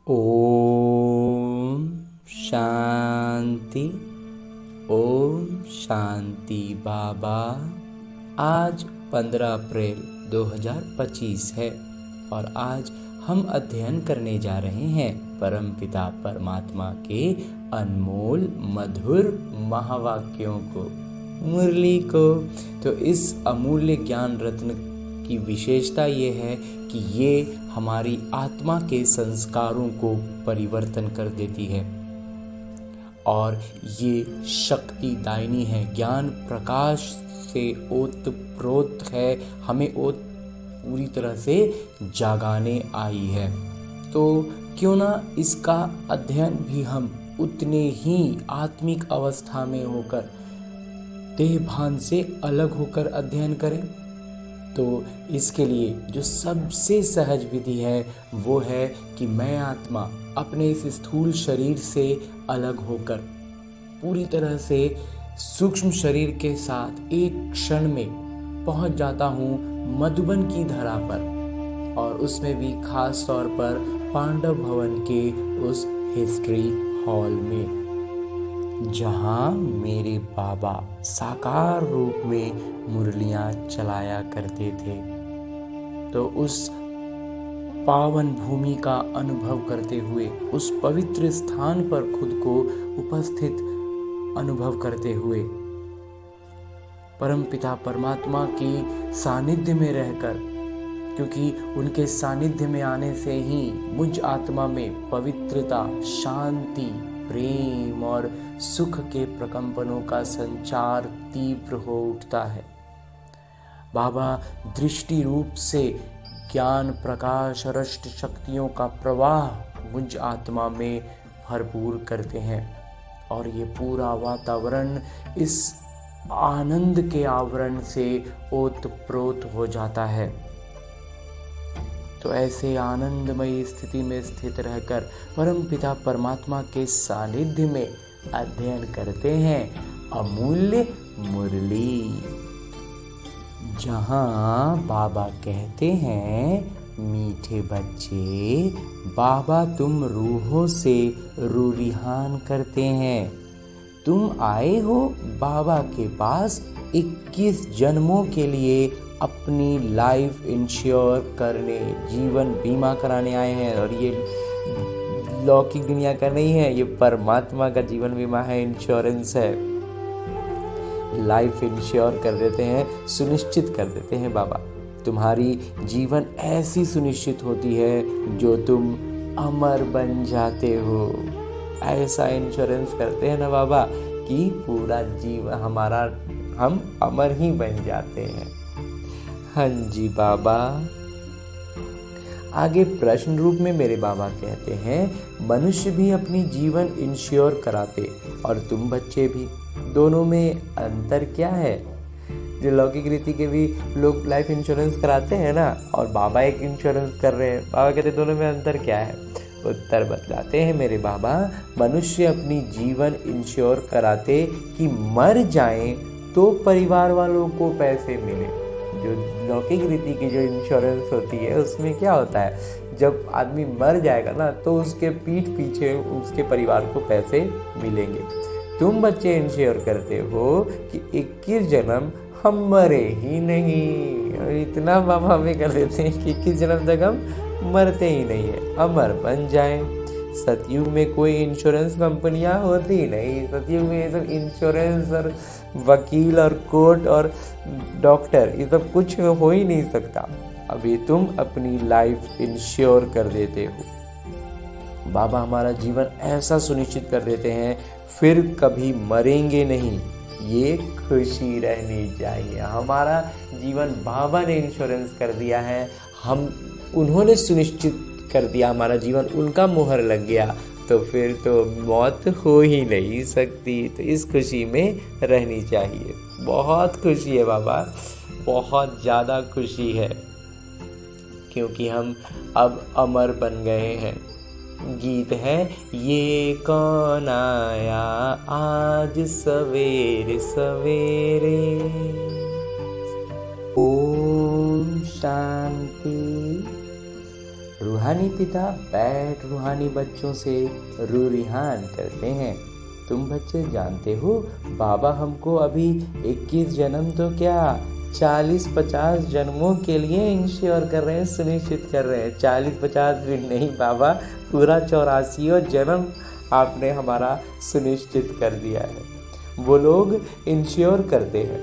ओम शांति। ओम शांति बाबा। आज 15 अप्रैल 2025 है और आज हम अध्ययन करने जा रहे हैं परमपिता परमात्मा के अनमोल मधुर महावाक्यों को, मुरली को। तो इस अमूल्य ज्ञान रत्न की विशेषता ये है कि ये हमारी आत्मा के संस्कारों को परिवर्तन कर देती है और ये शक्तिदायिनी है, ज्ञान प्रकाश से ओतप्रोत है, हमें पूरी तरह से जागाने आई है। तो क्यों ना इसका अध्ययन भी हम उतने ही आत्मिक अवस्था में होकर, देह भान से अलग होकर अध्ययन करें। तो इसके लिए जो सबसे सहज विधि है वो है कि मैं आत्मा अपने इस स्थूल शरीर से अलग होकर पूरी तरह से सूक्ष्म शरीर के साथ एक क्षण में पहुंच जाता हूँ मधुबन की धरा पर, और उसमें भी खास तौर पर पांडव भवन के उस हिस्ट्री हॉल में, जहाँ मेरे बाबा साकार रूप में मुरलियाँ चलाया करते थे। तो उस पावन भूमि का अनुभव करते हुए, उस पवित्र स्थान पर खुद को उपस्थित अनुभव करते हुए, परमपिता परमात्मा के सानिध्य में रहकर, क्योंकि उनके सानिध्य में आने से ही मुझ आत्मा में पवित्रता, शांति, प्रेम और सुख के प्रकंपनों का संचार तीव्र हो उठता है। बाबा दृष्टि रूप से ज्ञान प्रकाश और अष्ट शक्तियों का प्रवाह मुझ आत्मा में भरपूर करते हैं और ये पूरा वातावरण इस आनंद के आवरण से ओतप्रोत हो जाता है। तो ऐसे आनंदमयी स्थिति में स्थित रहकर परमपिता परमात्मा के सानिध्य में अध्ययन करते हैं अमूल्य मुरली, जहाँ बाबा कहते हैं, मीठे बच्चे, बाबा तुम रूहों से रूरिहान करते हैं। तुम आए हो बाबा के पास 21 जन्मों के लिए अपनी लाइफ इंश्योर करने, जीवन बीमा कराने आए हैं। और ये लौकिक दुनिया का नहीं है, ये परमात्मा का जीवन बीमा है, इंश्योरेंस है। लाइफ इंश्योर कर देते हैं, सुनिश्चित कर देते हैं बाबा। तुम्हारी जीवन ऐसी सुनिश्चित होती है जो तुम अमर बन जाते हो। ऐसा इंश्योरेंस करते हैं ना बाबा कि पूरा जीवन हमारा, हम अमर ही बन जाते हैं। हाँ जी बाबा। आगे प्रश्न रूप में मेरे बाबा कहते हैं, मनुष्य भी अपनी जीवन इंश्योर कराते और तुम बच्चे भी, दोनों में अंतर क्या है? जो लौकिक रीति के भी लोग लाइफ इंश्योरेंस कराते हैं ना, और बाबा एक इंश्योरेंस कर रहे हैं। बाबा कहते हैं दोनों में अंतर क्या है? उत्तर बतलाते हैं मेरे बाबा, मनुष्य अपनी जीवन इंश्योर कराते कि मर जाएं तो परिवार वालों को पैसे मिले। जो लौकिक रीति की जो इंश्योरेंस होती है उसमें क्या होता है, जब आदमी मर जाएगा ना तो उसके पीठ पीछे उसके परिवार को पैसे मिलेंगे। तुम बच्चे इंश्योर करते हो कि 21 जन्म हम मरे ही नहीं। और इतना बाबा हमें कर देते हैं कि 21 जन्म तक हम मरते ही नहीं है, अमर बन जाएं। सतयुग में कोई इंश्योरेंस कंपनियां होती नहीं। सतयुग में ये सब इंश्योरेंस और वकील और कोर्ट और डॉक्टर, ये सब कुछ हो ही नहीं सकता। अभी तुम अपनी लाइफ इंश्योर कर देते हो। बाबा हमारा जीवन ऐसा सुनिश्चित कर देते हैं, फिर कभी मरेंगे नहीं, ये खुशी रहनी चाहिए। हमारा जीवन बाबा ने इंश्योरेंस कर दिया है, हम उन्होंने सुनिश्चित कर दिया, हमारा जीवन उनका मोहर लग गया, तो फिर तो मौत हो ही नहीं सकती। तो इस खुशी में रहनी चाहिए। बहुत खुशी है बाबा, बहुत ज़्यादा खुशी है, क्योंकि हम अब अमर बन गए हैं। गीत है, ये कौन आया आज सवेरे सवेरे। ओम शांति। रूहानी पिता बैठ रूहानी बच्चों से रूरिहान करते हैं। तुम बच्चे जानते हो बाबा हमको अभी 21 जन्म तो क्या 40-50 जन्मों के लिए इंश्योर कर रहे हैं, सुनिश्चित कर रहे हैं। 40-50 भी नहीं बाबा, पूरा 84 जन्म आपने हमारा सुनिश्चित कर दिया है। वो लोग इंश्योर करते हैं,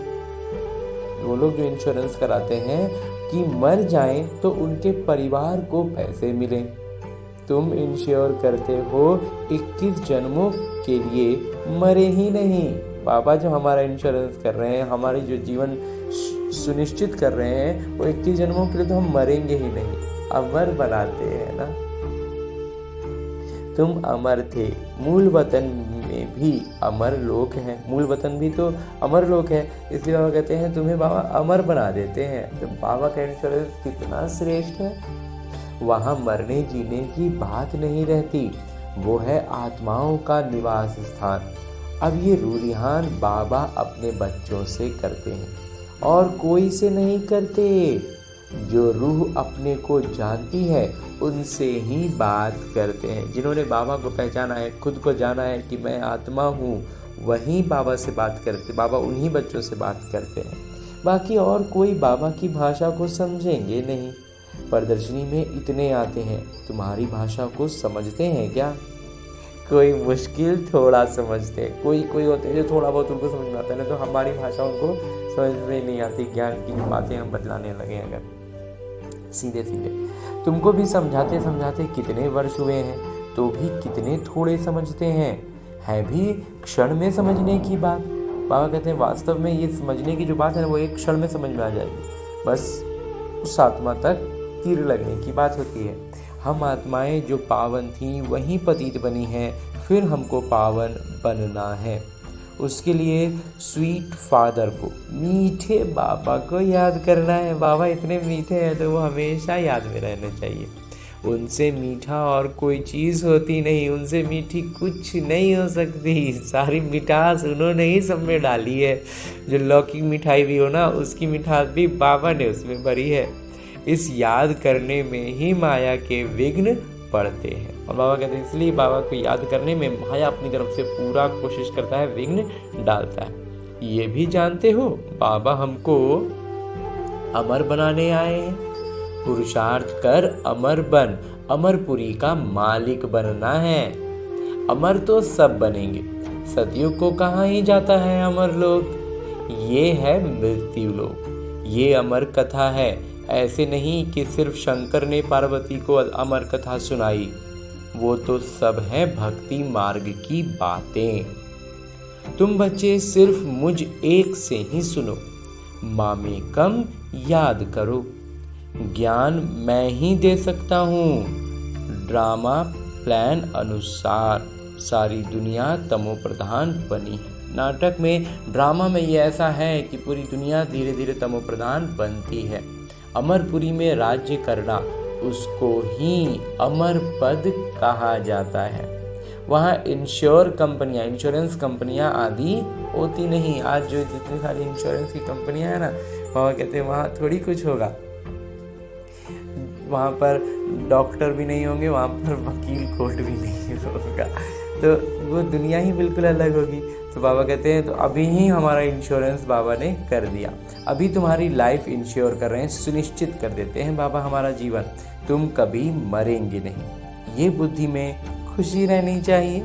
वो लोग जो इंश्योरेंस कराते हैं कि मर जाएं तो उनके परिवार को पैसे मिलें। तुम इंश्योर करते हो 21 जन्मों के लिए, मरे ही नहीं। बाबा जो हमारा इंश्योरेंस कर रहे हैं, हमारी जो जीवन सुनिश्चित कर रहे हैं, वो 21 जन्मों के लिए तो हम मरेंगे ही नहीं, अमर बनाते हैं ना। तुम अमर थे, मूल वतन में भी अमर लोक हैं। मूल वतन भी तो अमर लोक है, इसलिए बाबा कहते हैं तुम्हें बाबा अमर बना देते हैं। तो बाबा का इंश्योरेंस कितना श्रेष्ठ है। वहाँ मरने जीने की बात नहीं रहती, वो है आत्माओं का निवास स्थान। अब ये रूरिहान बाबा अपने बच्चों से करते हैं और कोई से नहीं करते। जो रूह अपने को जानती है उनसे ही बात करते हैं। जिन्होंने बाबा को पहचाना है, खुद को जाना है कि मैं आत्मा हूँ, वही बाबा से बात करते, बाबा उन्हीं बच्चों से बात करते हैं। बाकी और कोई बाबा की भाषा को समझेंगे नहीं। प्रदर्शनी में इतने आते हैं, तुम्हारी भाषा को समझते हैं क्या? कोई मुश्किल थोड़ा समझते हैं, कोई होते हैं जो थोड़ा बहुत उनको समझ में आता है ना, तो हमारी भाषा उनको समझ में नहीं आती। ज्ञान की जो बातें हम बतलाने लगे अगर सीधे सीधे। तुमको भी समझाते समझाते कितने वर्ष हुए हैं, तो भी कितने थोड़े समझते हैं। है भी क्षण में समझने की बात। बाबा कहते हैं वास्तव में ये समझने की जो बात है ना, वो एक क्षण में समझ में आ जाएगी। बस उस आत्मा तक तीर लगने की बात होती है। हम आत्माएं जो पावन थीं वहीं पतित बनी हैं, फिर हमको पावन बनना है। उसके लिए स्वीट फादर को, मीठे बाबा को याद करना है। बाबा इतने मीठे हैं तो वो हमेशा याद में रहना चाहिए। उनसे मीठा और कोई चीज़ होती नहीं, उनसे मीठी कुछ नहीं हो सकती। सारी मिठास उन्होंने ही सब में डाली है। जो लौकी मिठाई भी हो ना, उसकी मिठास भी बाबा ने उसमें भरी है। इस याद करने में ही माया के विघ्न पड़ते हैं। और बाबा कहते हैं इसलिए बाबा को याद करने में माया अपनी तरफ से पूरा कोशिश करता है, विघ्न डालता है। ये भी जानते हो बाबा हमको अमर बनाने आए हैं। पुरुषार्थ कर अमर बन, अमरपुरी का मालिक बनना है। अमर तो सब बनेंगे, सतयुग को कहाँ ही जाता है अमर लोग। ये है मृत्यु लोग। ये अमर कथा है। ऐसे नहीं कि सिर्फ शंकर ने पार्वती को अमर कथा सुनाई, वो तो सब है भक्ति मार्ग की बातें। तुम बच्चे सिर्फ मुझ एक से ही सुनो, मामेकम याद करो। ज्ञान मैं ही दे सकता हूँ। ड्रामा प्लान अनुसार सारी दुनिया तमो प्रधान बनी है। नाटक में, ड्रामा में ये ऐसा है कि पूरी दुनिया धीरे धीरे तमो प्रधान बनती है। अमरपुरी में राज्य करना, उसको ही अमर पद कहा जाता है। वहाँ इंश्योरेंस कंपनियाँ आदि होती नहीं। आज जो जितनी सारी इंश्योरेंस की कंपनियाँ हैं ना, बाबा कहते हैं वहाँ थोड़ी कुछ होगा। वहाँ पर डॉक्टर भी नहीं होंगे, वहाँ पर वकील कोर्ट भी नहीं होगा, तो वो दुनिया ही बिल्कुल अलग होगी। तो बाबा कहते हैं तो अभी ही हमारा इंश्योरेंस बाबा ने कर दिया। अभी तुम्हारी लाइफ इंश्योर कर रहे हैं, सुनिश्चित कर देते हैं बाबा हमारा जीवन। तुम कभी मरेंगे नहीं, ये बुद्धि में खुशी रहनी चाहिए।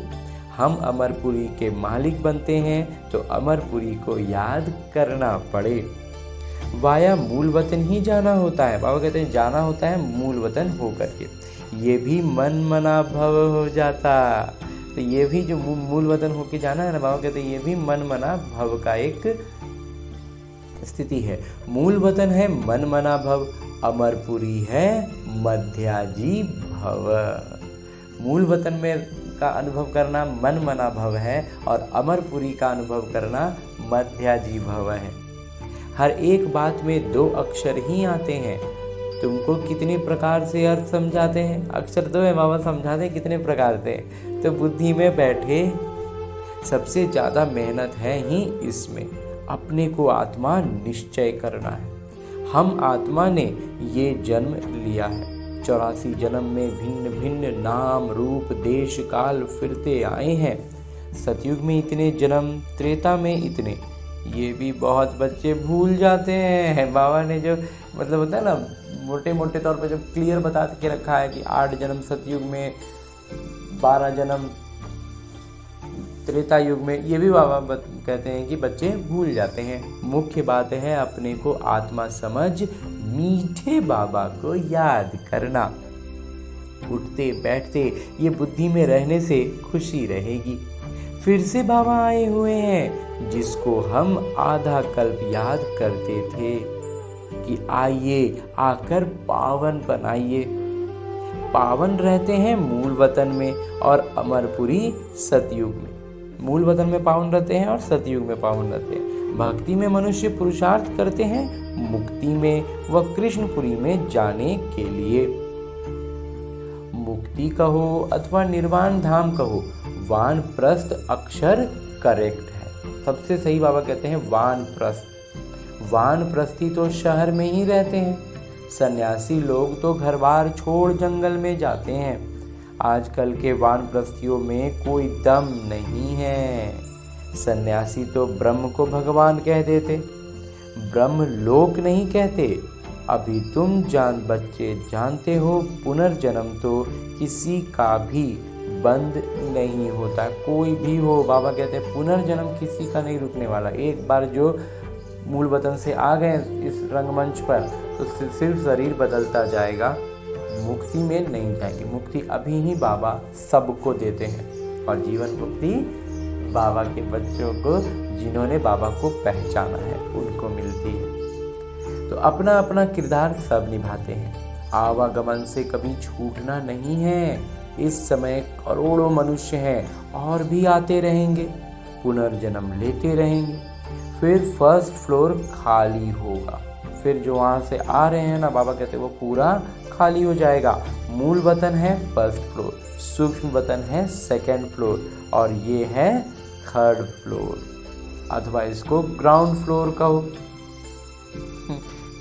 हम अमरपुरी के मालिक बनते हैं तो अमरपुरी को याद करना पड़े। वाया मूल वतन ही जाना होता है। बाबा कहते हैं जाना होता है मूल वतन होकर के। ये भी मन मना भव हो जाता। तो ये भी जो मूल वतन होके जाना है ना, बाबा कहते हैं ये भी मन मना भव का एक स्थिति है। मूल वतन है मन मना भव, अमरपुरी है मध्याजी भव। मूल वतन में का अनुभव करना मन मना भव है और अमरपुरी का अनुभव करना मध्याजी भव है। हर एक बात में 2 अक्षर ही आते हैं। तुमको कितने प्रकार से अर्थ समझाते हैं, अक्षर 2 है, बाबा समझाते कितने प्रकार से। तो बुद्धि में बैठे, सबसे ज़्यादा मेहनत है ही इसमें। अपने को आत्मा निश्चय करना है। हम आत्मा ने ये जन्म लिया है, 84 जन्म में भिन्न भिन्न नाम रूप देश काल फिरते आए हैं। सतयुग में इतने जन्म, त्रेता में इतने, ये भी बहुत बच्चे भूल जाते हैं। बाबा ने जो मतलब होता है ना, मोटे मोटे तौर पे जो क्लियर बता के रखा है कि 8 जन्म सतयुग में, 12 जन्म त्रेता युग में, ये भी बाबा कहते हैं कि बच्चे भूल जाते हैं। मुख्य बात है अपने को आत्मा समझ मीठे बाबा को याद करना। उठते बैठते ये बुद्धि में रहने से खुशी रहेगी। फिर से बाबा आए हुए हैं जिसको हम आधा कल्प याद करते थे कि आइए आकर पावन बनाइए। पावन रहते हैं मूल वतन में और अमरपुरी सतयुग में। मूल वतन में पावन रहते हैं और सतयुग में पावन रहते हैं। भक्ति में मनुष्य पुरुषार्थ करते हैं मुक्ति में व कृष्णपुरी में जाने के लिए। मुक्ति कहो अथवा निर्वाण धाम कहो, वानप्रस्थ अक्षर करेक्ट है। सबसे सही बाबा कहते हैं वानप्रस्थ। वानप्रस्थी तो शहर में ही रहते हैं, सन्यासी लोग तो घर बार छोड़ जंगल में जाते हैं। आजकल के वानप्रस्थियों में कोई दम नहीं है। सन्यासी तो ब्रह्म को भगवान कह देते, ब्रह्म लोक नहीं कहते। अभी तुम बच्चे जानते हो पुनर्जन्म तो किसी का भी बंद नहीं होता, कोई भी हो। बाबा कहते हैं पुनर्जन्म किसी का नहीं रुकने वाला। एक बार जो मूल वतन से आ गए इस रंगमंच पर तो सिर्फ शरीर बदलता जाएगा, मुक्ति में नहीं जाएंगे। मुक्ति अभी ही बाबा सबको देते हैं और जीवन मुक्ति बाबा के बच्चों को, जिन्होंने बाबा को पहचाना है, उनको मिलती है। तो अपना अपना किरदार सब निभाते हैं। आवागमन से कभी छूटना नहीं है। इस समय करोड़ों मनुष्य हैं और भी आते रहेंगे, पुनर्जन्म लेते रहेंगे। फिर फर्स्ट फ्लोर खाली होगा। फिर जो वहाँ से आ रहे हैं ना, बाबा कहते हैं वो पूरा खाली हो जाएगा। मूल वतन है फर्स्ट फ्लोर, सूक्ष्म वतन है सेकंड फ्लोर और ये है थर्ड फ्लोर, अथवा इसको ग्राउंड फ्लोर कहो।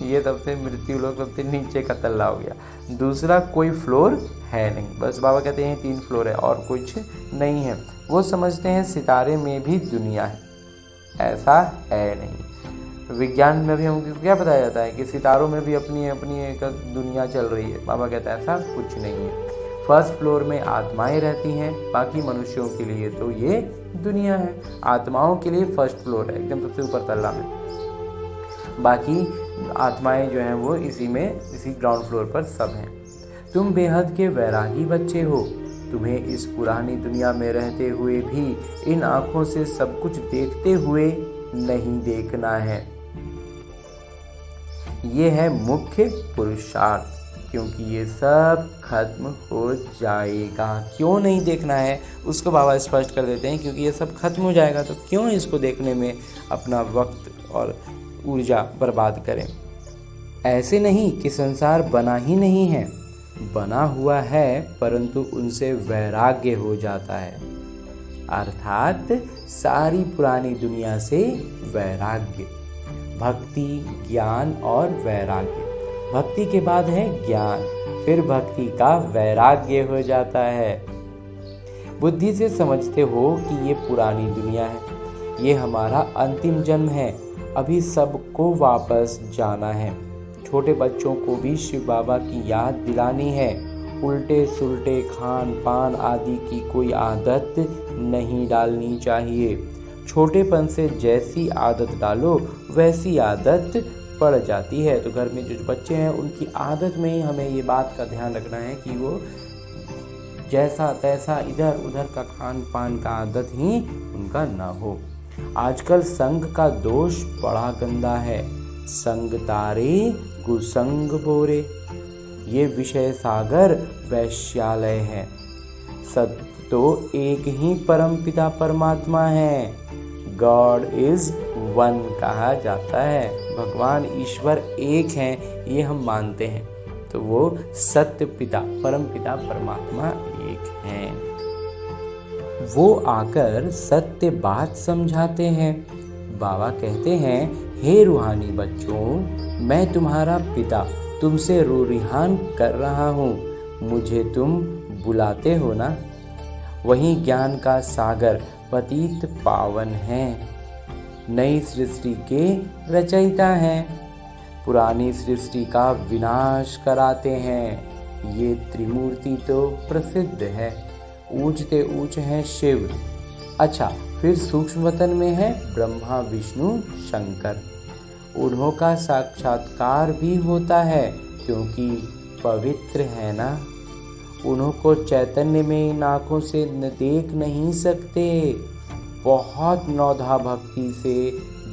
ये सबसे मृत्यु लोग सबसे नीचे का तल्ला हो गया। दूसरा कोई फ्लोर है नहीं, बस बाबा कहते हैं 3 फ्लोर है और कुछ नहीं है। वो समझते हैं सितारे में भी दुनिया है, ऐसा है नहीं। विज्ञान में भी हमको क्या बताया जाता है कि सितारों में भी अपनी अपनी एक दुनिया चल रही है। बाबा कहता है ऐसा कुछ नहीं है। फर्स्ट फ्लोर में आत्माएं रहती हैं, बाकी मनुष्यों के लिए तो ये दुनिया है। आत्माओं के लिए फर्स्ट फ्लोर है, एकदम सबसे ऊपर तल्ला में। बाकी आत्माएं जो हैं वो इसी ग्राउंड फ्लोर पर सब हैं। तुम बेहद के वैरागी बच्चे हो। तुम्हें इस पुरानी दुनिया में रहते हुए भी इन आँखों से सब कुछ देखते हुए नहीं देखना है। ये है मुख्य पुरुषार्थ, क्योंकि ये सब खत्म हो जाएगा। क्यों नहीं देखना है उसको बाबा स्पष्ट कर देते हैं, क्योंकि ये सब खत्म हो जाएगा तो क्यों इसको देखने में अपना वक्त और ऊर्जा बर्बाद करें। ऐसे नहीं कि संसार बना ही नहीं है, बना हुआ है, परंतु उनसे वैराग्य हो जाता है। अर्थात सारी पुरानी दुनिया से वैराग्य। भक्ति, ज्ञान और वैराग्य। भक्ति के बाद है ज्ञान, फिर भक्ति का वैराग्य हो जाता है। बुद्धि से समझते हो कि ये पुरानी दुनिया है, ये हमारा अंतिम जन्म है, अभी सबको वापस जाना है। छोटे बच्चों को भी शिव बाबा की याद दिलानी है। उल्टे सुल्टे खान पान आदि की कोई आदत नहीं डालनी चाहिए। छोटेपन से जैसी आदत डालो वैसी आदत पड़ जाती है। तो घर में जो बच्चे हैं उनकी आदत में ही हमें ये बात का ध्यान रखना है कि वो जैसा तैसा इधर उधर का खान पान का आदत ही उनका ना हो। आजकल संग का दोष बड़ा गंदा है। संग तारे कुसंग बोरे, ये विषय सागर वैश्यालय है। सत्य तो एक ही परम पिता परमात्मा है। गॉड इज वन कहा जाता है। भगवान ईश्वर एक हैं, ये हम मानते हैं। तो वो सत्य पिता परम पिता परमात्मा एक हैं। वो आकर सत्य बात समझाते हैं। बाबा कहते हैं, हे रूहानी बच्चों, मैं तुम्हारा पिता तुमसे रूरिहान कर रहा हूँ, मुझे तुम बुलाते हो ना। वही ज्ञान का सागर पतित पावन है, नई सृष्टि के रचयिता हैं, पुरानी सृष्टि का विनाश कराते हैं। ये त्रिमूर्ति तो प्रसिद्ध है, ऊंचते ऊंच हैं शिव। अच्छा, फिर सूक्ष्म वतन में है ब्रह्मा विष्णु शंकर। उन्हों का साक्षात्कार भी होता है क्योंकि पवित्र है ना। उन्हों को चैतन्य में इन आँखों से देख नहीं सकते, बहुत नौधा भक्ति से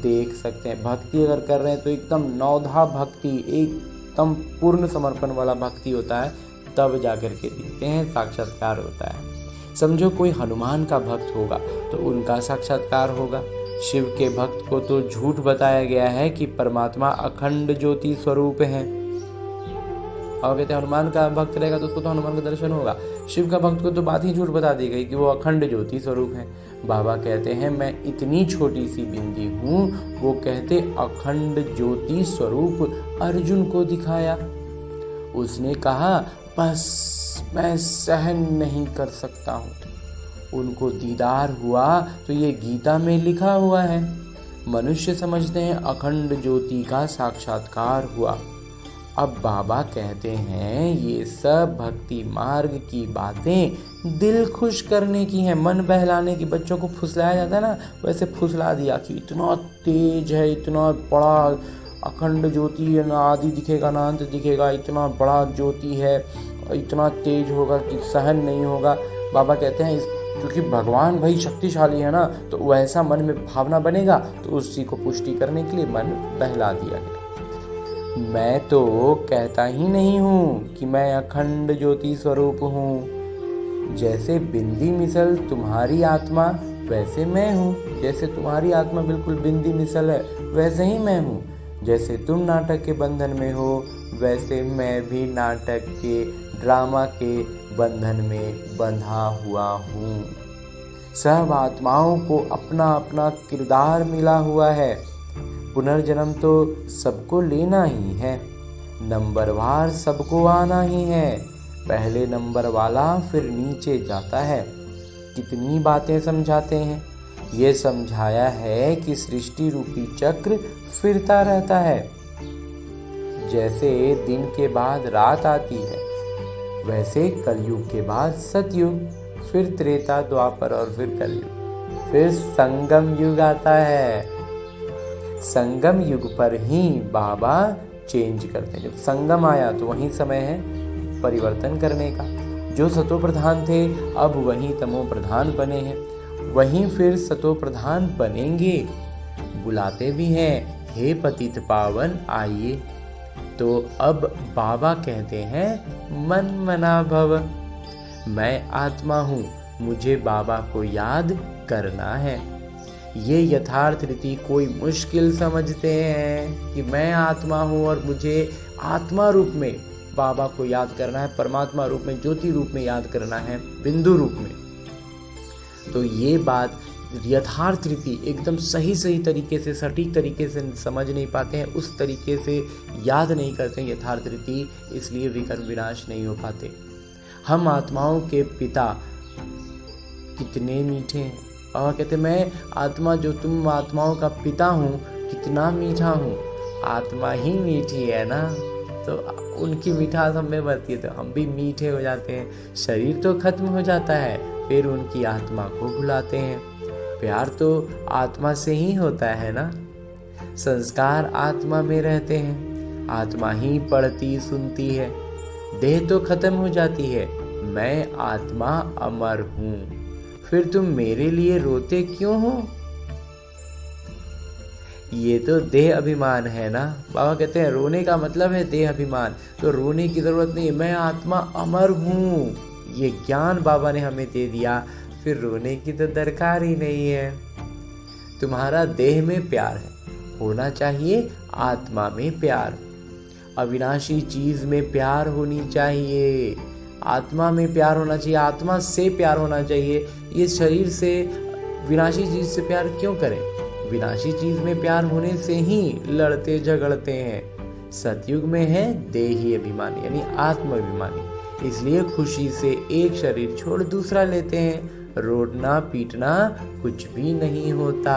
देख सकते हैं। भक्ति अगर कर रहे हैं तो एकदम नौधा भक्ति, एकदम पूर्ण समर्पण वाला भक्ति होता है, तब जाकर के दिखते हैं, साक्षात्कार होता है। समझो कोई हनुमान का भक्त होगा तो उनका साक्षात्कार होगा। शिव के भक्त को तो झूठ बताया गया है कि परमात्मा अखंड ज्योति स्वरूप है, और कहते हैं हनुमान का भक्त रहेगा तो उसको तो हनुमान का दर्शन होगा। शिव का भक्त को तो बात ही झूठ बता दी गई कि वो अखंड ज्योति स्वरूप है। बाबा कहते हैं मैं इतनी छोटी सी बिंदी हूँ, वो कहते अखंड ज्योति स्वरूप अर्जुन को दिखाया। उसने कहा बस मैं सहन नहीं कर सकता हूँ। उनको दीदार हुआ तो ये गीता में लिखा हुआ है। मनुष्य समझते हैं अखंड ज्योति का साक्षात्कार हुआ। अब बाबा कहते हैं ये सब भक्ति मार्ग की बातें दिल खुश करने की हैं, मन बहलाने की। बच्चों को फुसलाया जाता है ना, वैसे फुसला दिया कि इतना तेज है, इतना बड़ा अखंड ज्योति है, ना आदि दिखेगा ना अंत दिखेगा, इतना बड़ा ज्योति है, इतना तेज होगा कि सहन नहीं होगा। बाबा कहते हैं क्योंकि भगवान भाई शक्तिशाली है ना, तो वैसा मन में भावना बनेगा, तो उसी को पुष्टि करने के लिए मन बहला दिया गया। मैं तो कहता ही नहीं हूँ कि मैं अखंड ज्योति स्वरूप हूँ। जैसे बिंदी मिसल तुम्हारी आत्मा वैसे मैं हूँ। जैसे तुम्हारी आत्मा बिल्कुल बिंदी मिसल है वैसे ही मैं हूँ। जैसे तुम नाटक के बंधन में हो वैसे मैं भी नाटक के ड्रामा के बंधन में बंधा हुआ हूँ। सब आत्माओं को अपना अपना किरदार मिला हुआ है। पुनर्जन्म तो सबको लेना ही है, नंबरवार सबको आना ही है। पहले नंबर वाला फिर नीचे जाता है। कितनी बातें समझाते हैं। ये समझाया है कि सृष्टि रूपी चक्र फिरता रहता है। जैसे दिन के बाद रात आती है, वैसे कलयुग के बाद सतयुग, फिर त्रेता द्वापर और फिर कलयुग, फिर संगम युग आता है। संगम युग पर ही बाबा चेंज करते हैं। जब संगम आया तो वही समय है परिवर्तन करने का। जो सतो प्रधान थे अब वही तमो प्रधान बने हैं, वहीं फिर सतो प्रधान बनेंगे। बुलाते भी हैं हे पतित पावन आइए। तो अब बाबा कहते हैं मन मना भव। मैं आत्मा हूँ, मुझे बाबा को याद करना है। ये यथार्थ रीति कोई मुश्किल समझते हैं कि मैं आत्मा हूँ और मुझे आत्मा रूप में बाबा को याद करना है, परमात्मा रूप में, ज्योति रूप में याद करना है, बिंदु रूप में। तो ये बात यथार्थ रीति एकदम सही तरीके से, सटीक तरीके से समझ नहीं पाते हैं, उस तरीके से याद नहीं करते हैं यथार्थ रीति, इसलिए विकर्म विनाश नहीं हो पाते। हम आत्माओं के पिता कितने मीठे हैं। और कहते मैं आत्मा, जो तुम आत्माओं का पिता हूँ, कितना मीठा हूँ। आत्मा ही मीठी है ना, तो उनकी मिठास हम में बढ़ती है तो हम भी मीठे हो जाते हैं। शरीर तो खत्म हो जाता है, फिर उनकी आत्मा को बुलाते हैं। प्यार तो आत्मा से ही होता है ना। संस्कार आत्मा में रहते हैं, आत्मा ही पढ़ती सुनती है। देह तो खत्म हो जाती है, मैं आत्मा अमर हूँ। फिर तुम मेरे लिए रोते क्यों हो? ये तो देह अभिमान है ना। बाबा कहते हैं रोने का मतलब है देह अभिमान, तो रोने की जरूरत नहीं, मैं आत्मा अमर हूँ। ये ज्ञान बाबा ने हमें दे दिया, फिर रोने की तो दरकार ही नहीं है। तुम्हारा देह में प्यार है, होना चाहिए आत्मा में प्यार। अविनाशी चीज में प्यार होनी चाहिए, आत्मा में प्यार होना चाहिए, आत्मा से प्यार होना चाहिए। ये शरीर से विनाशी चीज से प्यार क्यों करें? विनाशी चीज में प्यार होने से ही लड़ते झगड़ते हैं, सतयुग में है देही अभिमानी यानी आत्माभिमानी, इसलिए खुशी से एक शरीर छोड़ दूसरा लेते हैं। रोना पीटना कुछ भी नहीं होता।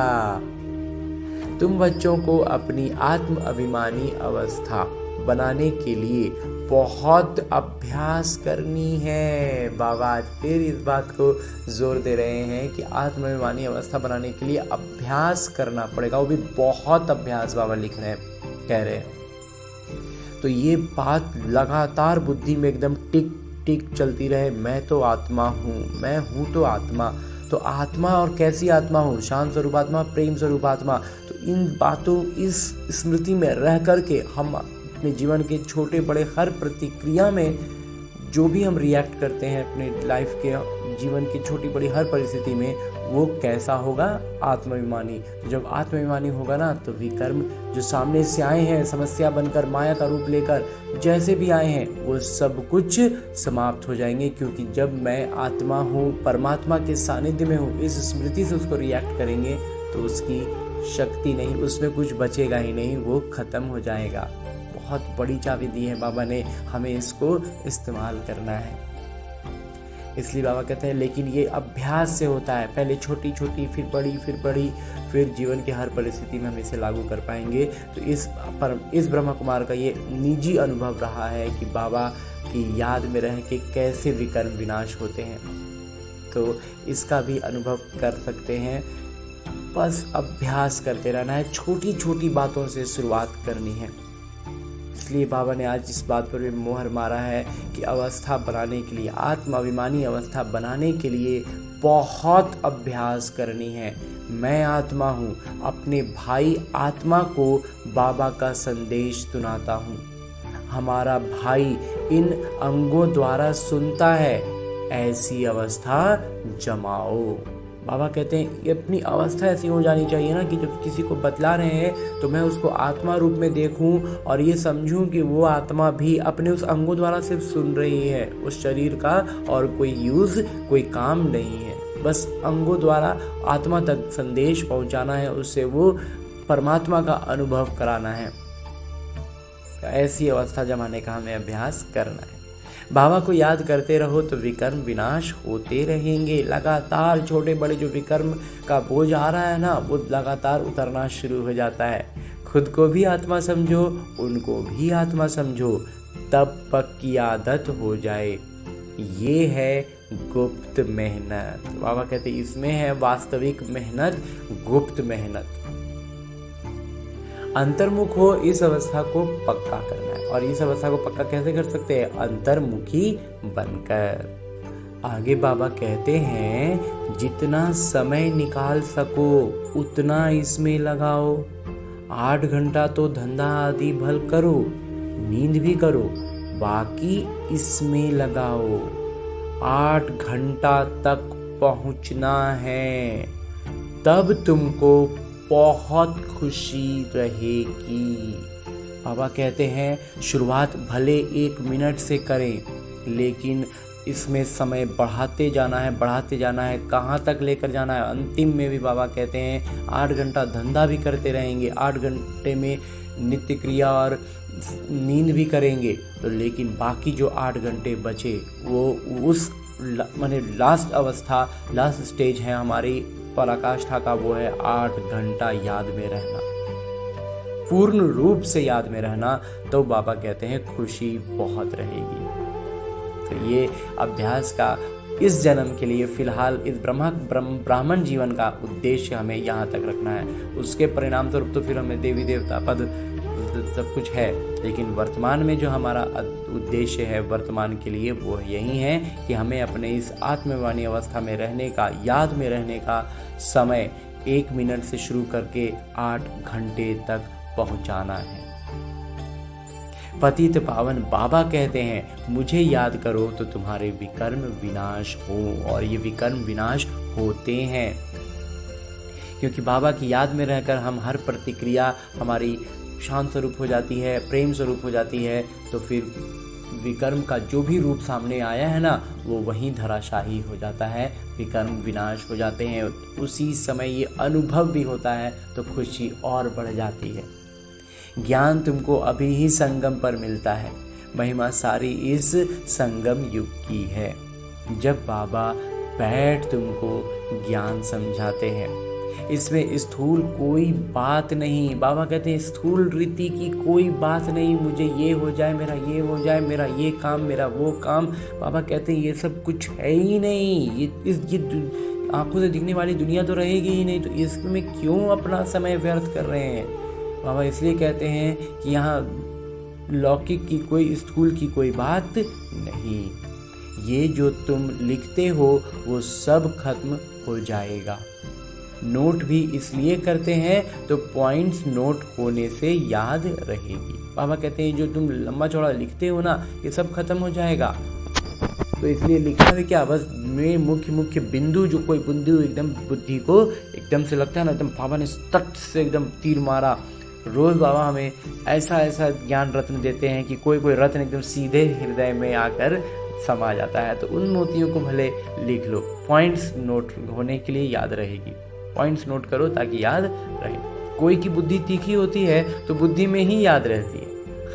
तुम बच्चों को अपनी आत्म अभिमानी अवस्था बनाने के लिए बहुत अभ्यास करनी है। बाबा आज फिर इस बात को जोर दे रहे हैं कि आत्माभिमानी अवस्था बनाने के लिए अभ्यास करना पड़ेगा, वो भी बहुत अभ्यास। बाबा लिख रहे हैं, कह रहे हैं। तो ये बात लगातार बुद्धि में एकदम टिक टिक चलती रहे। मैं तो आत्मा हूँ, मैं हूँ तो आत्मा। तो आत्मा और कैसी आत्मा हूँ? शांत स्वरूप आत्मा, प्रेम स्वरूप आत्मा। तो इन बातों, इस स्मृति में रह करके हम अपने जीवन के छोटे बड़े हर प्रतिक्रिया में जो भी हम रिएक्ट करते हैं अपने लाइफ के जीवन की छोटी बड़ी हर परिस्थिति में, वो कैसा होगा? आत्माभिमानी। तो जब आत्माभिमानी होगा ना, तो विकर्म जो सामने से आए हैं समस्या बनकर, माया का रूप लेकर, जैसे भी आए हैं, वो सब कुछ समाप्त हो जाएंगे। क्योंकि जब मैं आत्मा हूँ, परमात्मा के सानिध्य में हूँ, इस स्मृति से उसको रिएक्ट करेंगे तो उसकी शक्ति नहीं, उसमें कुछ बचेगा ही नहीं, वो खत्म हो जाएगा। बहुत बड़ी चाबी दी है बाबा ने, हमें इसको इस्तेमाल करना है। इसलिए बाबा कहते हैं लेकिन ये अभ्यास से होता है। पहले छोटी छोटी, फिर बड़ी, फिर बड़ी, फिर जीवन की हर परिस्थिति में हम इसे लागू कर पाएंगे। तो इस ब्रह्मा कुमार का ये निजी अनुभव रहा है कि बाबा की याद में रह के कैसे विकर्म विनाश होते हैं। तो इसका भी अनुभव कर सकते हैं। बस अभ्यास करते रहना है, छोटी छोटी बातों से शुरुआत करनी है। इसलिए बाबा ने आज इस बात पर भी मोहर मारा है कि अवस्था बनाने के लिए, आत्माभिमानी अवस्था बनाने के लिए बहुत अभ्यास करनी है। मैं आत्मा हूँ, अपने भाई आत्मा को बाबा का संदेश सुनाता हूँ। हमारा भाई इन अंगों द्वारा सुनता है, ऐसी अवस्था जमाओ। बाबा कहते हैं ये अपनी अवस्था ऐसी हो जानी चाहिए ना कि जब किसी को बतला रहे हैं तो मैं उसको आत्मा रूप में देखूं और ये समझूं कि वो आत्मा भी अपने उस अंगों द्वारा सिर्फ सुन रही है, उस शरीर का और कोई यूज़, कोई काम नहीं है। बस अंगों द्वारा आत्मा तक संदेश पहुंचाना है, उससे वो परमात्मा का अनुभव कराना है। ऐसी अवस्था जमाने का हमें अभ्यास करना है। बाबा को याद करते रहो तो विकर्म विनाश होते रहेंगे। लगातार छोटे बड़े जो विकर्म का बोझ आ रहा है ना, वो लगातार उतरना शुरू हो जाता है। खुद को भी आत्मा समझो, उनको भी आत्मा समझो, तब पक्की आदत हो जाए। ये है गुप्त मेहनत। बाबा कहते इसमें है वास्तविक मेहनत, गुप्त मेहनत। अंतर्मुख हो, इस अवस्था को पक्का करना है। और इस अवस्था को पक्का कैसे कर सकते हैं? अंतर्मुखी बनकर। आगे बाबा कहते हैं जितना समय निकाल सको उतना इसमें लगाओ। 8 घंटा तो धंधा आदि भल करो, नींद भी करो, बाकी इसमें लगाओ। 8 घंटा तक पहुंचना है, तब तुमको बहुत खुशी रहेगी। बाबा कहते हैं शुरुआत भले 1 मिनट से करें, लेकिन इसमें समय बढ़ाते जाना है, बढ़ाते जाना है। कहाँ तक लेकर जाना है? अंतिम में भी बाबा कहते हैं 8 घंटा धंधा भी करते रहेंगे, 8 घंटे में नित्य क्रिया और नींद भी करेंगे, तो लेकिन बाकी जो 8 घंटे बचे वो उस माने लास्ट अवस्था, लास्ट स्टेज है हमारी पराकाष्ठा का, वो है 8 घंटा याद में रहना, पूर्ण रूप से याद में रहना। तो बाबा कहते हैं खुशी बहुत रहेगी। तो ये अभ्यास का इस जन्म के लिए फिलहाल इस ब्राह्मण जीवन का उद्देश्य हमें यहाँ तक रखना है। उसके परिणाम स्वरूप तो फिर हमें देवी देवता पद सब कुछ है, लेकिन वर्तमान में जो हमारा उद्देश्य है वर्तमान के लिए वो यही है कि हमें अपने इस आत्मवाणी अवस्था में रहने का, याद में रहने का समय 1 मिनट से शुरू करके 8 घंटे तक पहुंचाना है। पतित पावन बाबा कहते हैं मुझे याद करो तो तुम्हारे विकर्म विनाश हो, और ये विकर्म विनाश होते हैं क्योंकि बाबा की याद में रहकर हम हर प्रतिक्रिया हमारी शांत स्वरूप हो जाती है, प्रेम स्वरूप हो जाती है। तो फिर विकर्म का जो भी रूप सामने आया है ना, वो वहीं धराशाही हो जाता है, विकर्म विनाश हो जाते हैं। उसी समय ये अनुभव भी होता है तो खुशी और बढ़ जाती है। ज्ञान तुमको अभी ही संगम पर मिलता है। महिमा सारी इस संगम युग की है, जब बाबा बैठ तुमको ज्ञान समझाते हैं। इसमें स्थूल कोई बात नहीं। बाबा कहते हैं स्थूल रीति की कोई बात नहीं, मुझे ये हो जाए, मेरा ये हो जाए, मेरा ये काम, मेरा वो काम। बाबा कहते हैं ये सब कुछ है ही नहीं। ये आंखों से दिखने वाली दुनिया तो रहेगी ही नहीं, तो इसमें क्यों अपना समय व्यर्थ कर रहे हैं। बाबा इसलिए कहते हैं कि यहाँ लौकिक की कोई, स्थूल की कोई बात नहीं। ये जो तुम लिखते हो वो सब खत्म हो जाएगा। नोट भी इसलिए करते हैं तो पॉइंट्स नोट होने से याद रहेगी। बाबा कहते हैं जो तुम लंबा चौड़ा लिखते हो ना, ये सब खत्म हो जाएगा। तो इसलिए लिखना भी क्या, बस में मुख्य मुख्य बिंदु, जो कोई बिंदु एकदम बुद्धि को एकदम से लगता है ना, एकदम बाबा ने तट से एकदम तीर मारा। रोज़ बाबा हमें ऐसा ऐसा ज्ञान रत्न देते हैं कि कोई कोई रत्न एकदम सीधे हृदय में आकर समा जाता है। तो उन मोतियों को भले लिख लो, पॉइंट्स नोट होने के लिए याद रहेगी। पॉइंट्स नोट करो ताकि याद रहे। कोई की बुद्धि तीखी होती है तो बुद्धि में ही याद रहती है।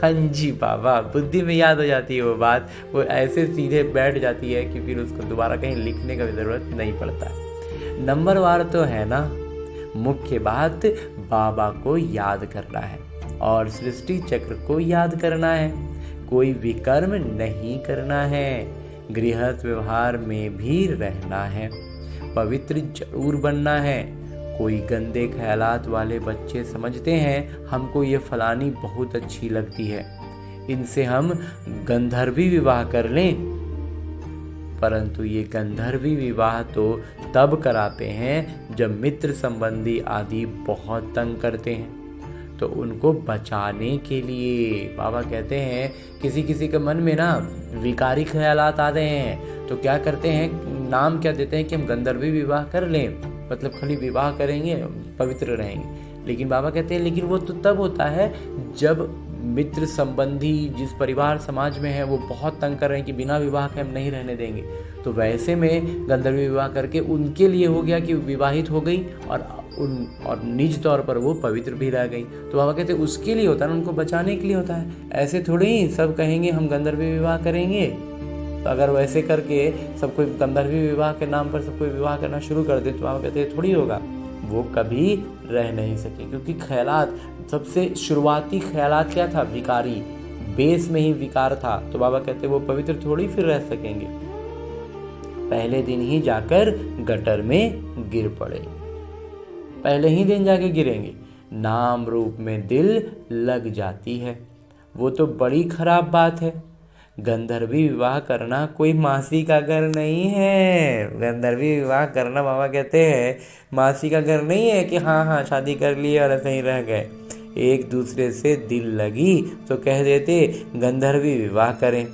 हाँ जी बाबा, बुद्धि में याद हो जाती है वो बात, वो ऐसे सीधे बैठ जाती है कि फिर उसको दोबारा कहीं लिखने का भी ज़रूरत नहीं पड़ता है। नंबरवार तो है ना, मुख्य बात बाबा को याद करना है और सृष्टि चक्र को याद करना है। कोई विकर्म नहीं करना है, गृहस्थ व्यवहार में भी रहना है, पवित्र जरूर बनना है। कोई गंदे ख्यालात वाले बच्चे समझते हैं हमको ये फलानी बहुत अच्छी लगती है, इनसे हम गंधर्वी विवाह कर लें, परंतु ये गंधर्वी विवाह तो तब कराते हैं जब मित्र संबंधी आदि बहुत तंग करते हैं। तो उनको बचाने के लिए बाबा कहते हैं किसी किसी के मन में ना विकारी ख्यालात आते हैं तो क्या करते हैं, नाम क्या देते हैं कि हम गंधर्वी विवाह कर लें, मतलब खाली विवाह करेंगे, पवित्र रहेंगे। लेकिन बाबा कहते हैं लेकिन वो तो तब होता है जब मित्र संबंधी जिस परिवार समाज में है वो बहुत तंग कर रहे हैं कि बिना विवाह के हम नहीं रहने देंगे। तो वैसे में गंधर्वी विवाह करके उनके लिए हो गया कि विवाहित हो गई और निज तौर पर वो पवित्र भी रह गई। तो बाबा कहते हैं उसके लिए होता है, उनको बचाने के लिए होता है। ऐसे थोड़ी ही सब कहेंगे हम गंधर्वी विवाह करेंगे, तो अगर वैसे करके सब कोई गंधर्वी विवाह के नाम पर सब कोई विवाह करना शुरू कर दे तो बाबा कहते हैं थोड़ी होगा, वो कभी रह नहीं सके। क्योंकि ख्यालात, सबसे शुरुआती ख्यालात क्या था, विकारी, बेस में ही विकार था। तो बाबा कहते हैं वो पवित्र थोड़ी फिर रह सकेंगे, पहले दिन ही जाकर गटर में गिर पड़े, पहले ही दिन जाके गिरेंगे। नाम रूप में दिल लग जाती है, वो तो बड़ी खराब बात है। गंधर्वी विवाह करना कोई मासी का घर नहीं है। गंधर्वी विवाह करना बाबा कहते हैं मासी का घर नहीं है कि हाँ शादी कर ली और ऐसे ही रह गए। एक दूसरे से दिल लगी तो कह देते गंधर्वी विवाह करें।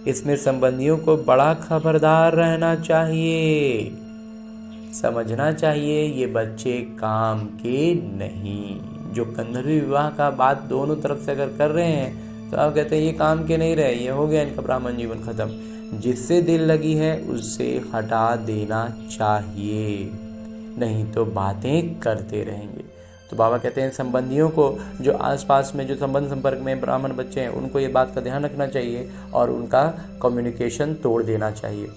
इसमें संबंधियों को बड़ा खबरदार रहना चाहिए, समझना चाहिए ये बच्चे काम के नहीं। जो गंधर्वी विवाह का बात दोनों तरफ से अगर कर रहे हैं तो आप कहते हैं ये काम के नहीं रहे, ये हो गया इनका ब्राह्मण जीवन खत्म। जिससे दिल लगी है उससे हटा देना चाहिए, नहीं तो बातें करते रहेंगे। तो बाबा कहते हैं संबंधियों को, जो आसपास में जो संबंध संपर्क में ब्राह्मण बच्चे हैं, उनको ये बात का ध्यान रखना चाहिए और उनका कम्युनिकेशन तोड़ देना चाहिए,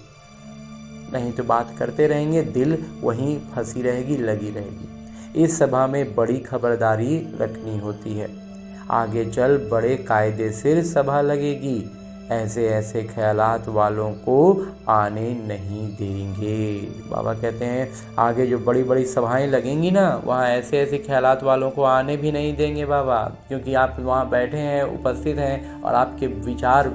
नहीं तो बात करते रहेंगे, दिल वहीं फंसी रहेगी, लगी रहेगी। इस सभा में बड़ी खबरदारी रखनी होती है, आगे चल बड़े कायदे से सभा लगेगी, ऐसे ऐसे ख्यालात वालों को आने नहीं देंगे। बाबा कहते हैं आगे जो बड़ी बड़ी सभाएं लगेंगी ना, वहाँ ऐसे ऐसे ख्यालात वालों को आने भी नहीं देंगे बाबा, क्योंकि आप वहाँ बैठे हैं, उपस्थित हैं और आपके विचार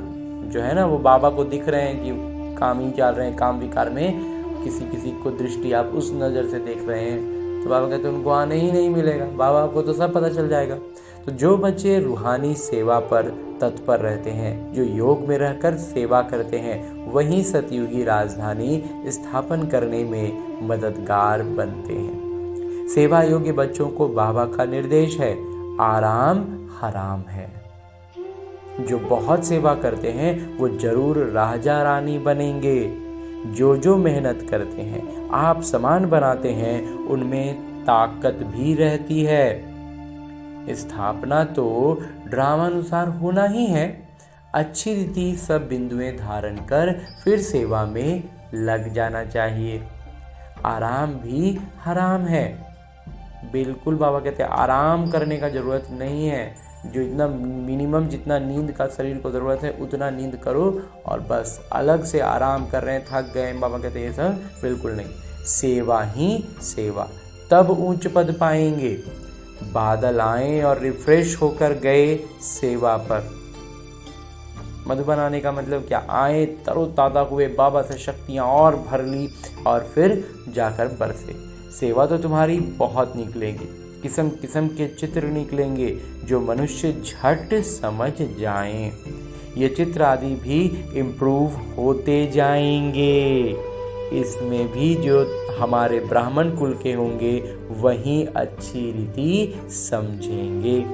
जो है ना वो बाबा को दिख रहे हैं कि काम ही चल रहे हैं, काम विकार में किसी किसी को दृष्टि आप उस नज़र से देख रहे हैं, तो बाबा कहते हैं उनको आने ही नहीं मिलेगा। बाबा को तो सब पता चल जाएगा। तो जो बच्चे रूहानी सेवा पर तत्पर रहते हैं, जो योग में रहकर सेवा करते हैं, वही सतयुगी राजधानी स्थापन करने में मददगार बनते हैं। सेवा योग्य बच्चों को बाबा का निर्देश है, आराम हराम है। जो बहुत सेवा करते हैं वो जरूर राजा रानी बनेंगे। जो मेहनत करते हैं, आप समान बनाते हैं, उनमें ताकत भी रहती है। स्थापना तो ड्रामानुसार होना ही है। अच्छी रीति सब बिंदुएं धारण कर फिर सेवा में लग जाना चाहिए। आराम भी हराम है। बिल्कुल बाबा कहते हैं आराम करने का ज़रूरत नहीं है। जो इतना मिनिमम जितना नींद का शरीर को ज़रूरत है उतना नींद करो और बस अलग से आराम कर रहे हैं, थक गए, बाबा कहते हैं ये सब बिल्कुल नहीं। सेवा ही सेवा, तब ऊंच पद पाएंगे। बादल आए और रिफ्रेश होकर गए सेवा पर। मधुबन आने का मतलब क्या? आए, तरोताज़ा हुए, बाबा से शक्तियाँ और भर ली और फिर जाकर बरसे। सेवा तो तुम्हारी बहुत निकलेगी, किस्म किस्म के चित्र निकलेंगे जो मनुष्य झट समझ जाएं। ये चित्र आदि भी इम्प्रूव होते जाएंगे। इसमें भी जो हमारे ब्राह्मण कुल के होंगे वही अच्छी रीति समझेंगे।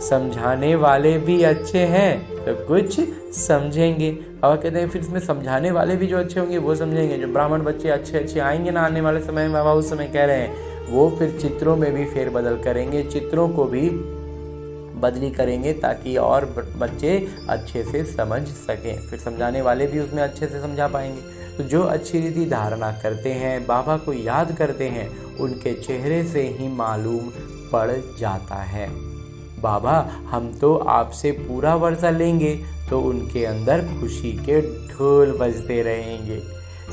समझाने वाले भी अच्छे हैं तो कुछ समझेंगे। और कहते हैं फिर इसमें समझाने वाले भी जो अच्छे होंगे वो समझेंगे। जो ब्राह्मण बच्चे अच्छे अच्छे आएंगे ना आने वाले समय में, बाबा उस समय कह रहे हैं, वो फिर चित्रों में भी फेरबदल करेंगे, चित्रों को भी बदली करेंगे ताकि और बच्चे अच्छे से समझ सकें। फिर समझाने वाले भी उसमें अच्छे से समझा पाएंगे। तो जो अच्छी रीति धारणा करते हैं, बाबा को याद करते हैं, उनके चेहरे से ही मालूम पड़ जाता है। बाबा हम तो आपसे पूरा वर्षा लेंगे, तो उनके अंदर खुशी के ढोल बजते रहेंगे।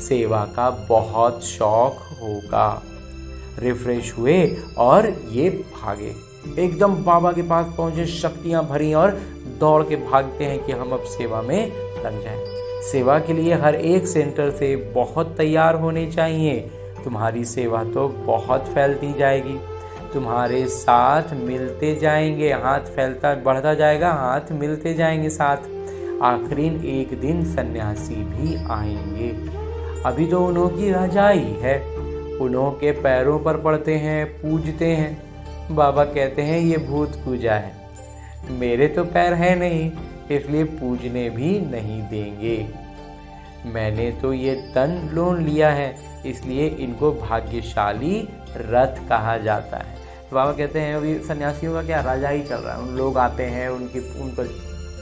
सेवा का बहुत शौक होगा। रिफ्रेश हुए और ये भागे, एकदम बाबा के पास पहुंचे, शक्तियां भरी और दौड़ के भागते हैं कि हम अब सेवा में लग जाएं। सेवा के लिए हर एक सेंटर से बहुत तैयार होने चाहिए। तुम्हारी सेवा तो बहुत फैलती जाएगी, तुम्हारे साथ मिलते जाएंगे, हाथ फैलता बढ़ता जाएगा, हाथ मिलते जाएंगे साथ। आखिरी एक दिन सन्यासी भी आएंगे। अभी तो उन्हों की रजाई है, उन्हों के पैरों पर पड़ते हैं, पूजते हैं। बाबा कहते हैं ये भूत पूजा है, मेरे तो पैर है नहीं इसलिए पूजने भी नहीं देंगे। मैंने तो ये तन लोन लिया है इसलिए इनको भाग्यशाली रथ कहा जाता है। तो बाबा कहते हैं अभी सन्यासियों का क्या रजाई चल रहा है, उन लोग आते हैं, उनको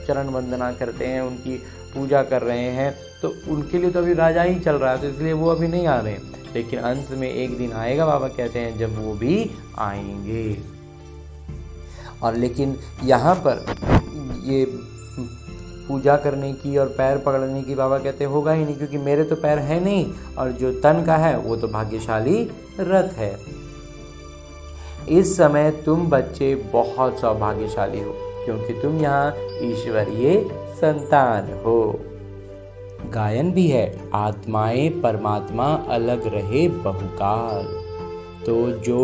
चरण वंदना करते हैं, उनकी पूजा कर रहे हैं, तो उनके लिए तो अभी रजाई चल रहा है, तो इसलिए वो अभी नहीं आ रहे। लेकिन अंत में एक दिन आएगा, बाबा कहते हैं, जब वो भी आएंगे। और लेकिन यहाँ पर ये पूजा करने की और पैर पकड़ने की बाबा कहते होगा ही नहीं, क्योंकि मेरे तो पैर है नहीं और जो तन का है वो तो भाग्यशाली रथ है। इस समय तुम बच्चे बहुत सौभाग्यशाली हो, क्योंकि तुम यहाँ ईश्वरीय संतान हो। गायन भी है, आत्माएं परमात्मा अलग रहे बहुकाल। तो जो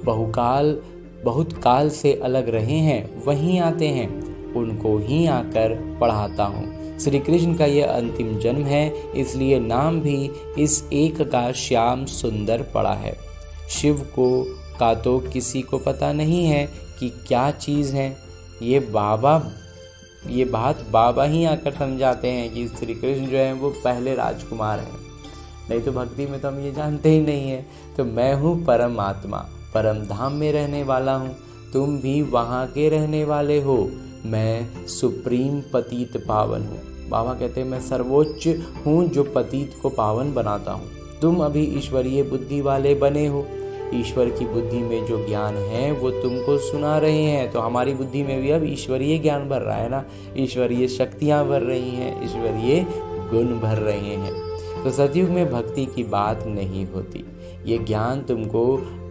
बहुकाल बहुत काल से अलग रहे हैं वहीं आते हैं, उनको ही आकर पढ़ाता हूँ। श्री कृष्ण का ये अंतिम जन्म है, इसलिए नाम भी इस एक का श्याम सुंदर पड़ा है। शिव को का तो किसी को पता नहीं है कि क्या चीज़ है। ये बात बाबा ही आकर समझाते हैं कि श्री कृष्ण जो है वो पहले राजकुमार हैं, नहीं तो भक्ति में तो हम ये जानते ही नहीं है। तो मैं हूँ परमात्मा, परम धाम में रहने वाला हूँ, तुम भी वहाँ के रहने वाले हो। मैं सुप्रीम पतित पावन हूँ। बाबा कहते हैं मैं सर्वोच्च हूँ जो पतित को पावन बनाता हूँ। तुम अभी ईश्वरीय बुद्धि वाले बने हो, ईश्वर की बुद्धि में जो ज्ञान है वो तुमको सुना रहे हैं। तो हमारी बुद्धि में भी अब ईश्वरीय ज्ञान भर रहा है ना, ईश्वरीय शक्तियाँ भर रही हैं, ईश्वरीय गुण भर रहे हैं। तो सतयुग में भक्ति की बात नहीं होती, ये ज्ञान तुमको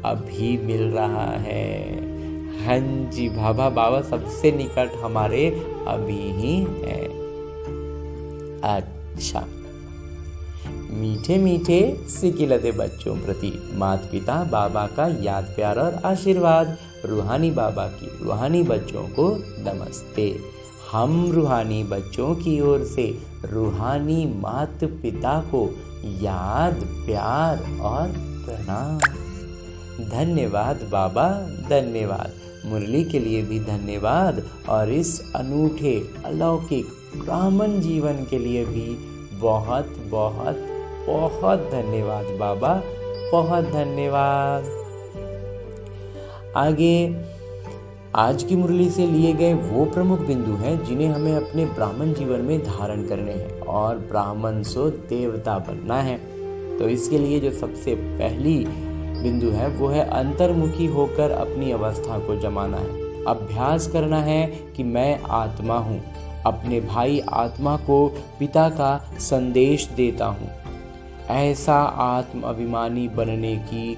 अभी मिल रहा है। हाँ जी बाबा सबसे निकट हमारे अभी ही है। अच्छा, मीठे मीठे सिकिलते बच्चों प्रति माता पिता बाबा का याद प्यार और आशीर्वाद। रूहानी बाबा की रूहानी बच्चों को नमस्ते। हम रूहानी बच्चों की ओर से रूहानी माता पिता को याद प्यार और प्रणाम। धन्यवाद बाबा, धन्यवाद। मुरली के लिए भी धन्यवाद और इस अनूठे अलौकिक ब्राह्मण जीवन के लिए भी बहुत बहुत बहुत धन्यवाद बाबा, बहुत धन्यवाद। आगे आज की मुरली से लिए गए वो प्रमुख बिंदु हैं जिन्हें हमें अपने ब्राह्मण जीवन में धारण करने हैं और ब्राह्मण सो देवता बनना है। तो इसके लिए जो सबसे पहली बिंदु है वो है अंतर्मुखी होकर अपनी अवस्था को जमाना है। अभ्यास करना है कि मैं आत्मा हूँ, अपने भाई आत्मा को पिता का संदेश देता हूँ। ऐसा आत्म अभिमानी बनने की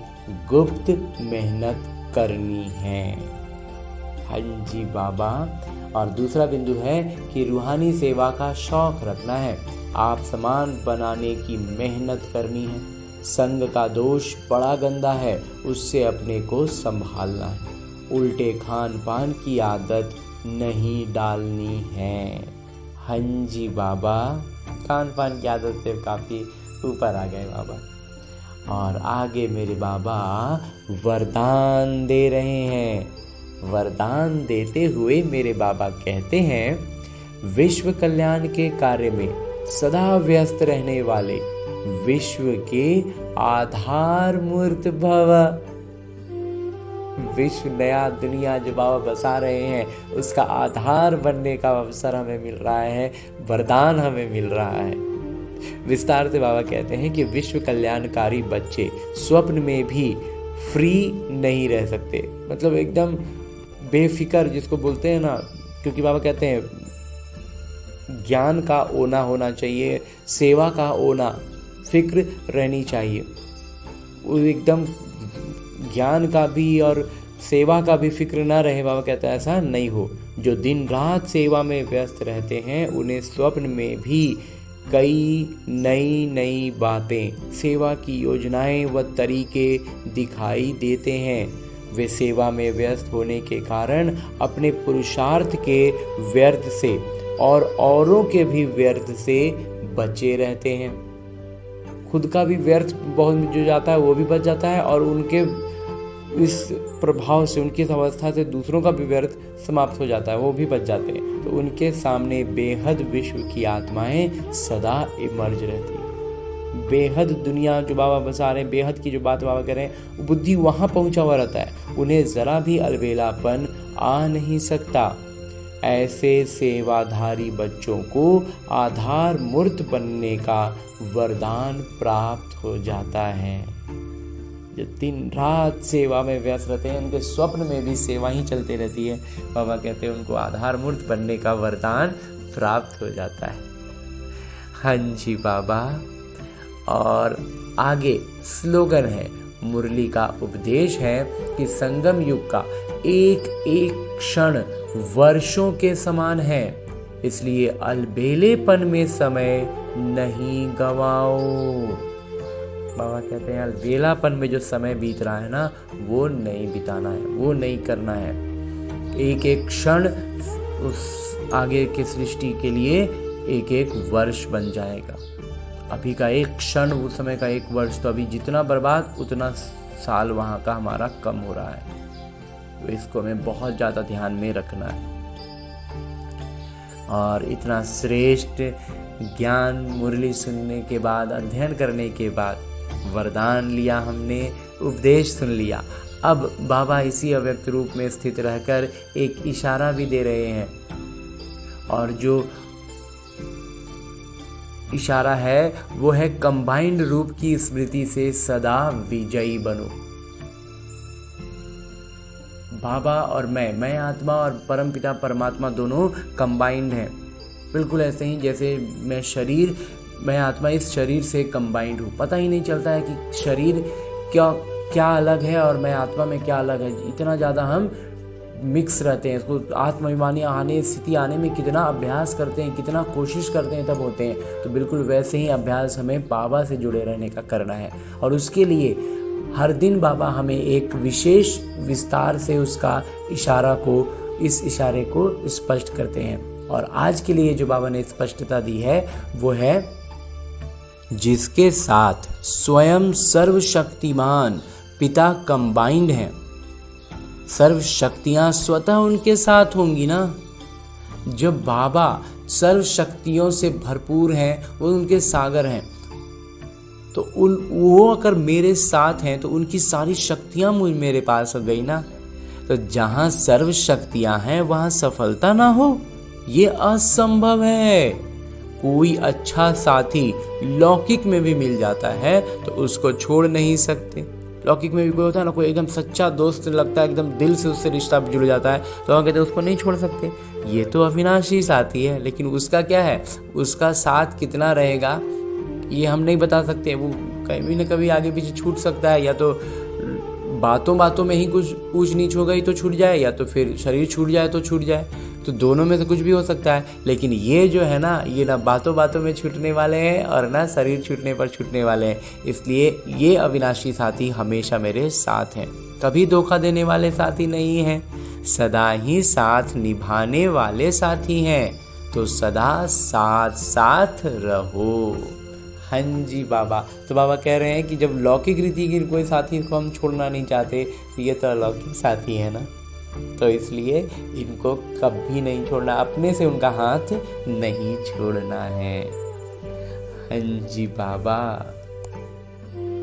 गुप्त मेहनत करनी है। हाँ जी बाबा। और दूसरा बिंदु है कि रूहानी सेवा का शौक रखना है। आप समान बनाने की मेहनत करनी है। संग का दोष बड़ा गंदा है, उससे अपने को संभालना है। उल्टे खान पान की आदत नहीं डालनी है। हाँ जी बाबा। खान पान की आदत से काफ़ी ऊपर आ गए बाबा। और आगे मेरे बाबा वरदान दे रहे हैं। वरदान देते हुए मेरे बाबा कहते हैं, विश्व कल्याण के कार्य में सदा व्यस्त रहने वाले विश्व के आधार मूर्त भव। विश्व नया दुनिया जो बाबा बसा रहे हैं उसका आधार बनने का अवसर हमें मिल रहा है, वरदान हमें मिल रहा है। विस्तार से बाबा कहते हैं कि विश्व कल्याणकारी बच्चे स्वप्न में भी फ्री नहीं रह सकते, मतलब एकदम बेफिक्र जिसको बोलते हैं ना, क्योंकि बाबा कहते हैं ज्ञान का ओना होना चाहिए, सेवा का ओना, फिक्र रहनी चाहिए। वो एकदम ज्ञान का भी और सेवा का भी फिक्र ना रहे। बाबा कहता है ऐसा नहीं हो। जो दिन रात सेवा में व्यस्त रहते हैं उन्हें स्वप्न में भी कई नई नई बातें, सेवा की योजनाएं व तरीके दिखाई देते हैं। वे सेवा में व्यस्त होने के कारण अपने पुरुषार्थ के व्यर्थ से और औरों के भी व्यर्थ से बचे रहते हैं। खुद का भी व्यर्थ बहुत जो जाता है वो भी बच जाता है, और उनके इस प्रभाव से, उनकी इस अवस्था से दूसरों का भी व्यर्थ समाप्त हो जाता है, वो भी बच जाते हैं। तो उनके सामने बेहद विश्व की आत्माएं सदा इमर्ज रहती है। बेहद दुनिया जो बाबा बसा रहे हैं, बेहद की जो बात बाबा कह रहे हैं, बुद्धि वहाँ पहुँचा हुआ रहता है, उन्हें ज़रा भी अलबेलापन आ नहीं सकता। ऐसे सेवाधारी बच्चों को आधार मूर्त बनने का वरदान प्राप्त हो जाता है। जो दिन रात सेवा में व्यस्त रहते हैं, उनके स्वप्न में भी सेवा ही चलती रहती है। बाबा कहते हैं उनको आधार मूर्त बनने का वरदान प्राप्त हो जाता है। हाँ जी बाबा। और आगे स्लोगन है, मुरली का उपदेश है कि संगम युग का एक एक क्षण वर्षों के समान है, इसलिए अलबेलेपन में समय नहीं गवाओ। बाबा कहते हैं अलबेलापन में जो समय बीत रहा है ना, वो नहीं बिताना है, वो नहीं करना है। एक एक क्षण उस आगे की सृष्टि के लिए एक एक वर्ष बन जाएगा। अभी का एक क्षण, उस समय का एक वर्ष, तो अभी जितना बर्बाद उतना साल वहाँ का हमारा कम हो रहा है। तो इसको हमें बहुत ज़्यादा ध्यान में रखना है। और इतना श्रेष्ठ ज्ञान मुरली सुनने के बाद, अध्ययन करने के बाद, वरदान लिया हमने, उपदेश सुन लिया। अब बाबा इसी अव्यक्त रूप में स्थित रहकर एक इशारा भी दे रहे हैं, और जो इशारा है वो है कंबाइंड रूप की स्मृति से सदा विजयी बनो। बाबा और मैं आत्मा और परमपिता परमात्मा दोनों कंबाइंड हैं। बिल्कुल ऐसे ही जैसे मैं आत्मा इस शरीर से कंबाइंड हूँ। पता ही नहीं चलता है कि शरीर क्या अलग है और मैं आत्मा में क्या अलग है। इतना ज़्यादा हम मिक्स रहते हैं। इसको आत्माभिमानी स्थिति आने में कितना अभ्यास करते हैं, कितना कोशिश करते हैं, तब होते हैं। तो बिल्कुल वैसे ही अभ्यास हमें बाबा से जुड़े रहने का करना है, और उसके लिए हर दिन बाबा हमें एक विशेष विस्तार से उसका इस इशारे को स्पष्ट करते हैं। और आज के लिए जो बाबा ने स्पष्टता दी है वो है, जिसके साथ स्वयं सर्वशक्तिमान पिता कंबाइंड हैं, सर्व शक्तियाँ स्वतः उनके साथ होंगी ना। जब बाबा सर्व शक्तियों से भरपूर हैं, वो उनके सागर हैं, तो वो अगर मेरे साथ हैं तो उनकी सारी शक्तियाँ मेरे पास आ गई ना। तो जहाँ सर्व शक्तियाँ हैं वहाँ सफलता ना हो, ये असंभव है। कोई अच्छा साथी लौकिक में भी मिल जाता है तो उसको छोड़ नहीं सकते। लौकिक में भी कोई होता है ना, कोई एकदम सच्चा दोस्त लगता है, एकदम दिल से उससे रिश्ता जुड़ जाता है, तो हम कहते हैं उसको नहीं छोड़ सकते, ये तो अविनाशी साथी है। लेकिन उसका क्या है, उसका साथ कितना रहेगा ये हम नहीं बता सकते। वो कभी न कभी आगे पीछे छूट सकता है, या तो बातों बातों में ही कुछ ऊंच नीच हो गई तो छूट जाए, या तो फिर शरीर छूट जाए तो छूट जाए, तो दोनों में से कुछ भी हो सकता है। लेकिन ये जो है ना, ये ना बातों बातों में छूटने वाले हैं और ना शरीर छूटने पर छूटने वाले हैं। इसलिए ये अविनाशी साथी हमेशा मेरे साथ हैं, कभी धोखा देने वाले साथी नहीं हैं, सदा ही साथ निभाने वाले साथी हैं। तो सदा साथ साथ रहो। हाँ जी बाबा। तो बाबा कह रहे हैं कि जब लौकिक रीति के कोई साथी को हम छोड़ना नहीं चाहते, तो ये तो अलौकिक साथी है ना, तो इसलिए इनको कभी नहीं छोड़ना, अपने से उनका हाथ नहीं छोड़ना है। हाँ जी बाबा।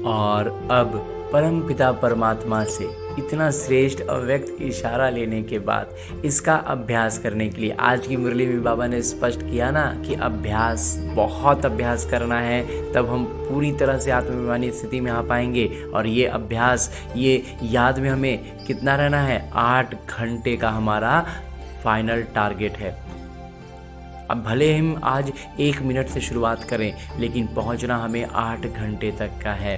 और अब परमपिता परमात्मा से इतना श्रेष्ठ अव्यक्त इशारा लेने के बाद इसका अभ्यास करने के लिए आज की मुरली में बाबा ने स्पष्ट किया ना कि अभ्यास, बहुत अभ्यास करना है, तब हम पूरी तरह से आत्माभिमानी स्थिति में आ पाएंगे। और ये अभ्यास, ये याद में हमें कितना रहना है, 8 घंटे का हमारा फाइनल टारगेट है। अब भले हम आज 1 मिनट से शुरुआत करें, लेकिन पहुंचना हमें 8 घंटे तक का है।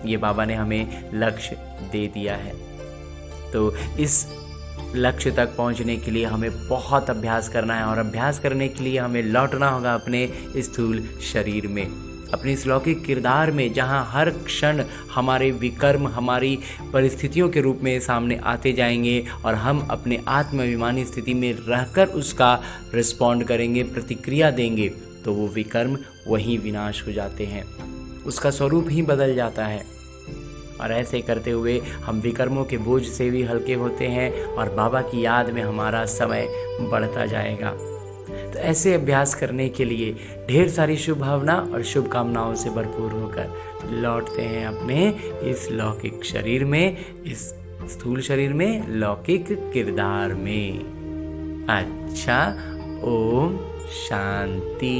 ये बाबा ने हमें लक्ष्य दे दिया है। तो इस लक्ष्य तक पहुंचने के लिए हमें बहुत अभ्यास करना है, और अभ्यास करने के लिए हमें लौटना होगा अपने स्थूल शरीर में, अपने इस लौकिक किरदार में, जहां हर क्षण हमारे विकर्म हमारी परिस्थितियों के रूप में सामने आते जाएंगे, और हम अपने आत्माभिमानी स्थिति में रहकर उसका रिस्पॉन्ड करेंगे, प्रतिक्रिया देंगे, तो वो विकर्म वहीं विनाश हो जाते हैं, उसका स्वरूप ही बदल जाता है। और ऐसे करते हुए हम विकर्मों के बोझ से भी हल्के होते हैं, और बाबा की याद में हमारा समय बढ़ता जाएगा। तो ऐसे अभ्यास करने के लिए ढेर सारी शुभभावना और शुभकामनाओं से भरपूर होकर लौटते हैं अपने इस लौकिक शरीर में, इस स्थूल शरीर में, लौकिक किरदार में। अच्छा, ओम शांति।